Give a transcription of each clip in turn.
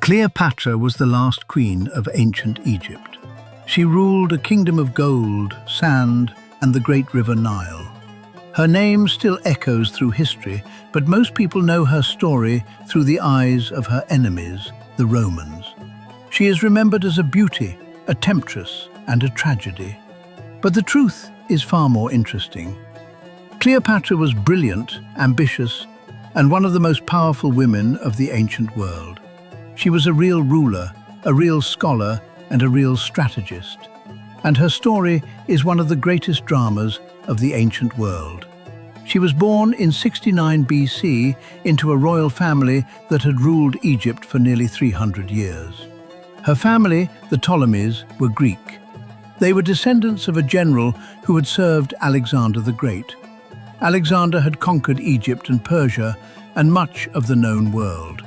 Cleopatra was the last queen of ancient Egypt. She ruled a kingdom of gold, sand, and the great river Nile. Her name still echoes through history, but most people know her story through the eyes of her enemies, the Romans. She is remembered as a beauty, a temptress, and a tragedy. But the truth is far more interesting. Cleopatra was brilliant, ambitious, and one of the most powerful women of the ancient world. She was a real ruler, a real scholar, and a real strategist. And her story is one of the greatest dramas of the ancient world. She was born in 69 BC into a royal family that had ruled Egypt for nearly 300 years. Her family, the Ptolemies, were Greek. They were descendants of a general who had served Alexander the Great. Alexander had conquered Egypt and Persia and much of the known world.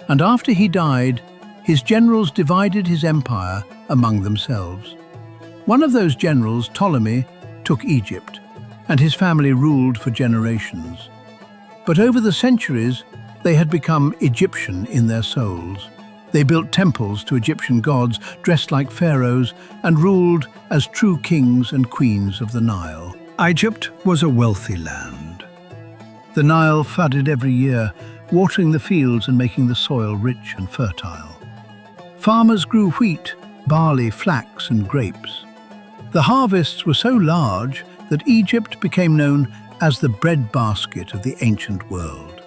And after he died, his generals divided his empire among themselves. One of those generals, Ptolemy, took Egypt, and his family ruled for generations. But over the centuries, they had become Egyptian in their souls. They built temples to Egyptian gods, dressed like pharaohs, and ruled as true kings and queens of the Nile. Egypt was a wealthy land. The Nile flooded every year, watering the fields and making the soil rich and fertile. Farmers grew wheat, barley, flax, and grapes. The harvests were so large that Egypt became known as the breadbasket of the ancient world.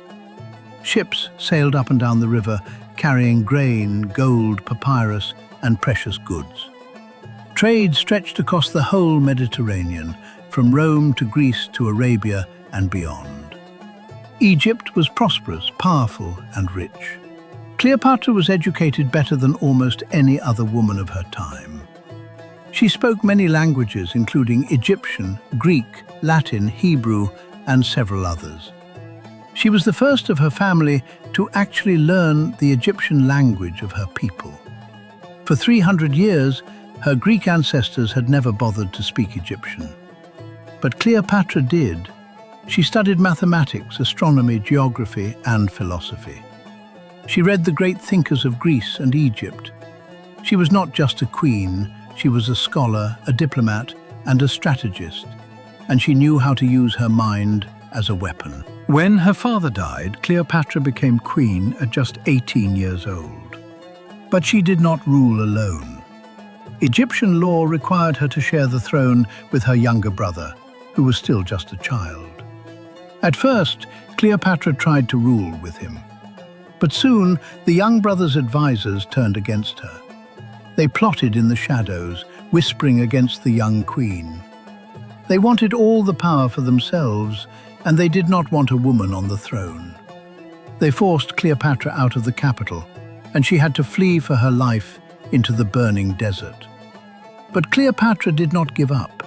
Ships sailed up and down the river, carrying grain, gold, papyrus, and precious goods. Trade stretched across the whole Mediterranean, from Rome to Greece to Arabia and beyond. Egypt was prosperous, powerful, and rich. Cleopatra was educated better than almost any other woman of her time. She spoke many languages, including Egyptian, Greek, Latin, Hebrew, and several others. She was the first of her family to actually learn the Egyptian language of her people. For 300 years, her Greek ancestors had never bothered to speak Egyptian. But Cleopatra did. She studied mathematics, astronomy, geography, and philosophy. She read the great thinkers of Greece and Egypt. She was not just a queen, she was a scholar, a diplomat, and a strategist, and she knew how to use her mind as a weapon. When her father died, Cleopatra became queen at just 18 years old. But she did not rule alone. Egyptian law required her to share the throne with her younger brother, who was still just a child. At first, Cleopatra tried to rule with him. But soon, the young brother's advisors turned against her. They plotted in the shadows, whispering against the young queen. They wanted all the power for themselves, and they did not want a woman on the throne. They forced Cleopatra out of the capital, and she had to flee for her life into the burning desert. But Cleopatra did not give up.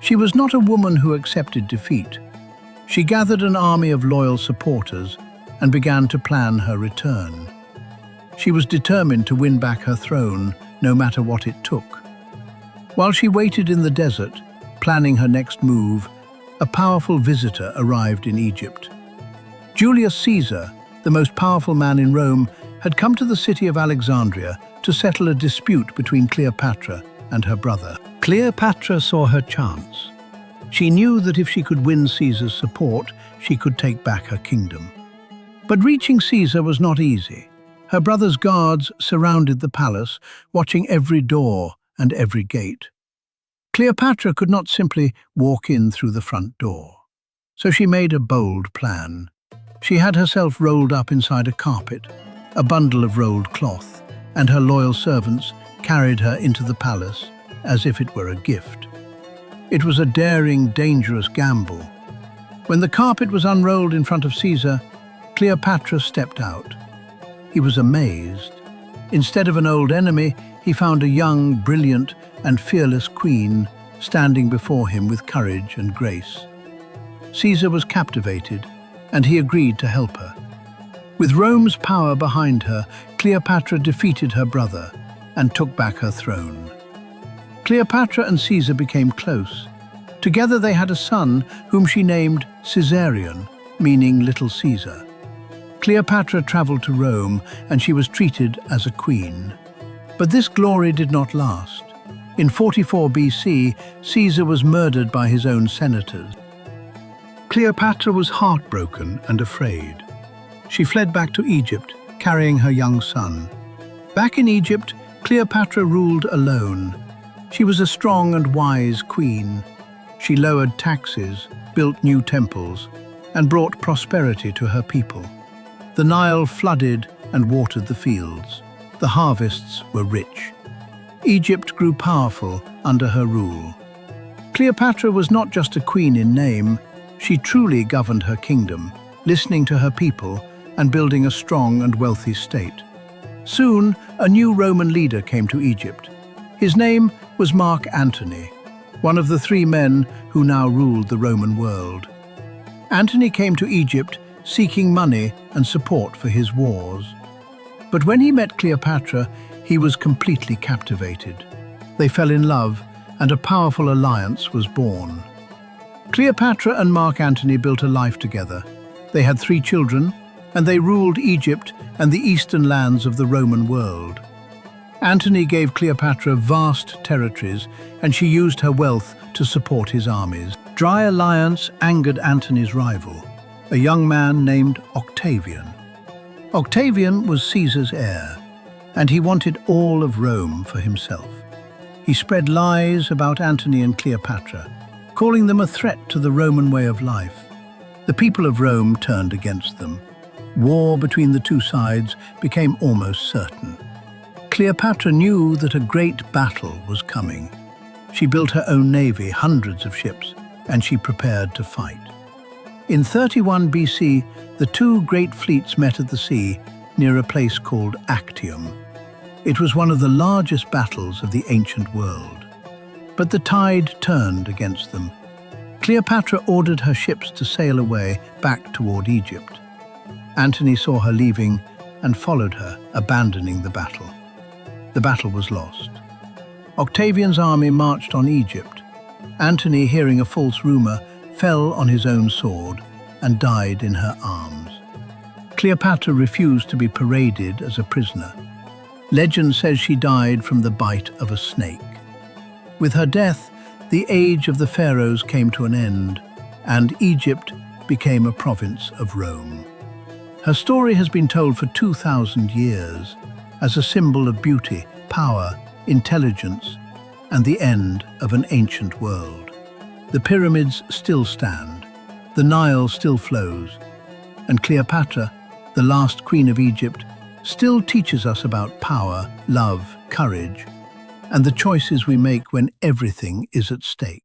She was not a woman who accepted defeat. She gathered an army of loyal supporters and began to plan her return. She was determined to win back her throne, no matter what it took. While she waited in the desert, planning her next move, a powerful visitor arrived in Egypt. Julius Caesar, the most powerful man in Rome, had come to the city of Alexandria to settle a dispute between Cleopatra and her brother. Cleopatra saw her chance. She knew that if she could win Caesar's support, she could take back her kingdom. But reaching Caesar was not easy. Her brother's guards surrounded the palace, watching every door and every gate. Cleopatra could not simply walk in through the front door. So she made a bold plan. She had herself rolled up inside a carpet, a bundle of rolled cloth, and her loyal servants carried her into the palace as if it were a gift. It was a daring, dangerous gamble. When the carpet was unrolled in front of Caesar, Cleopatra stepped out. He was amazed. Instead of an old enemy, he found a young, brilliant, and fearless queen standing before him with courage and grace. Caesar was captivated, and he agreed to help her. With Rome's power behind her, Cleopatra defeated her brother and took back her throne. Cleopatra and Caesar became close. Together they had a son whom she named Caesarion, meaning Little Caesar. Cleopatra traveled to Rome and she was treated as a queen. But this glory did not last. In 44 BC, Caesar was murdered by his own senators. Cleopatra was heartbroken and afraid. She fled back to Egypt, carrying her young son. Back in Egypt, Cleopatra ruled alone. She was a strong and wise queen. She lowered taxes, built new temples, and brought prosperity to her people. The Nile flooded and watered the fields. The harvests were rich. Egypt grew powerful under her rule. Cleopatra was not just a queen in name, she truly governed her kingdom, listening to her people and building a strong and wealthy state. Soon, a new Roman leader came to Egypt. His name was Mark Antony, one of the 3 men who now ruled the Roman world. Antony came to Egypt seeking money and support for his wars. But when he met Cleopatra, he was completely captivated. They fell in love, and a powerful alliance was born. Cleopatra and Mark Antony built a life together. They had 3 children, and they ruled Egypt and the eastern lands of the Roman world. Antony gave Cleopatra vast territories, and she used her wealth to support his armies. Dry alliance angered Antony's rival, a young man named Octavian. Octavian was Caesar's heir, and he wanted all of Rome for himself. He spread lies about Antony and Cleopatra, calling them a threat to the Roman way of life. The people of Rome turned against them. War between the 2 sides became almost certain. Cleopatra knew that a great battle was coming. She built her own navy, hundreds of ships, and she prepared to fight. In 31 BC, the 2 great fleets met at the sea near a place called Actium. It was one of the largest battles of the ancient world. But the tide turned against them. Cleopatra ordered her ships to sail away back toward Egypt. Antony saw her leaving and followed her, abandoning the battle. The battle was lost. Octavian's army marched on Egypt. Antony, hearing a false rumor, fell on his own sword and died in her arms. Cleopatra refused to be paraded as a prisoner. Legend says she died from the bite of a snake. With her death, the age of the pharaohs came to an end, and Egypt became a province of Rome. Her story has been told for 2,000 years as a symbol of beauty, power, intelligence, and the end of an ancient world. The pyramids still stand, the Nile still flows, and Cleopatra, the last queen of Egypt, still teaches us about power, love, courage, and the choices we make when everything is at stake.